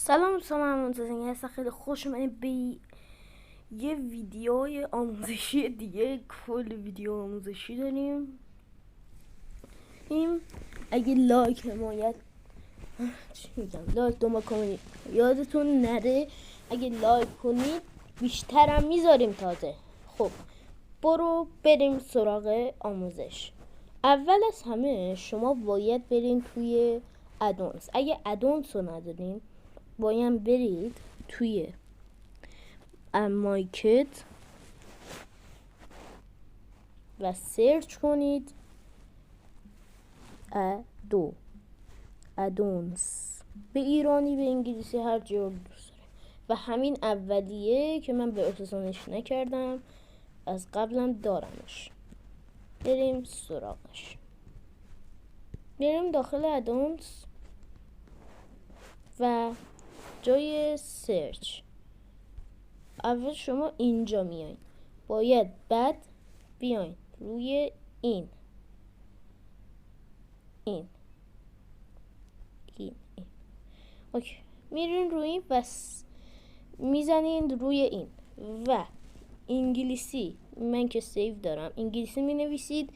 سلام دوستان، من منتظرین هستم. خیلی خوش اومدید به یه ویدیوی آموزشی دیگه. کل ویدیو آموزشی داریم. اگه لایک حمایت لایک دنبال کنید، یادتون نره اگه لایک کنید بیشترم میذاریم تازه. خب بریم سراغ آموزش. اول از همه شما باید برین توی ادونس. اگه ادونس رو ندارین باید برید توی مایکت و سرچ کنید ادونس، به ایرانی به انگلیسی هر جور دوست داره. و همین اولیه که من به ارتسانش نکردم، از قبلم دارمش. بریم سراغش. بریم داخل ادونس و جای سرچ اول شما اینجا میاین، باید بعد بیاین روی این اوکی. میرین روی این و میزنین روی این و انگلیسی، من که سیو دارم انگلیسی می نویسید.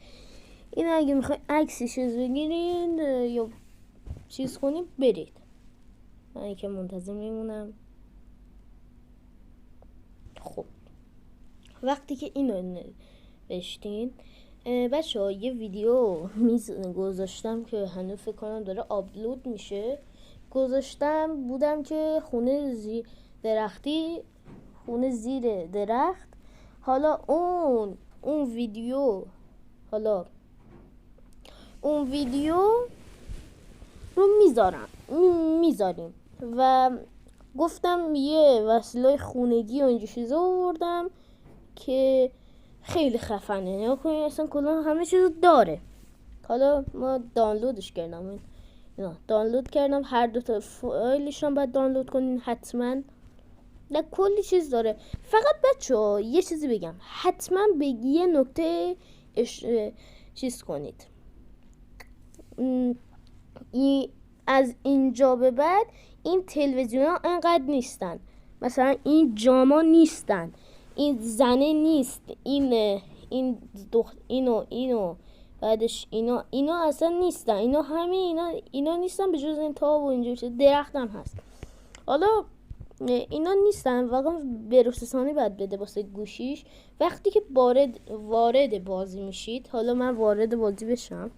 این اگه میخوای عکسش رو بگیرین یا چیز کنید برید. من که منتظر میمونم. خب وقتی که اینو نوشتین بچه ها، یه ویدیو گذاشتم که هنوز فکر کنم داره آپلود میشه. بودم که خونه زیر درخت. حالا اون ویدیو رو میذاریم و گفتم یه وسیله خونگی و اینجور چیزا آوردم که خیلی خفنه. نگاه کنید اصلا کلا همه چیزو داره. حالا ما دانلودش کردم. دانلود کردم، هر دو تا فایلش هم باید دانلود کنین حتما. نه کلی چیز داره. فقط بچه‌ها یه چیزی بگم، حتما به یه نکته چیز کنید. از اینجا به بعد این تلویزیون ها انقدر نیستن. مثلا این جاما نیستن، این زنه نیست، اینو بعدش اینا اصلا نیستن. اینا نیستن به جز این تا و اینجور چیز. درخت هم هست. حالا اینا نیستن، واقعا بروسسانی باید بده واسه گوشیش. وقتی که وارد بازی میشید، حالا من وارد بازی بشم.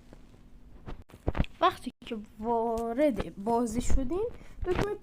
وقتی که وارد بازی شدین دکمه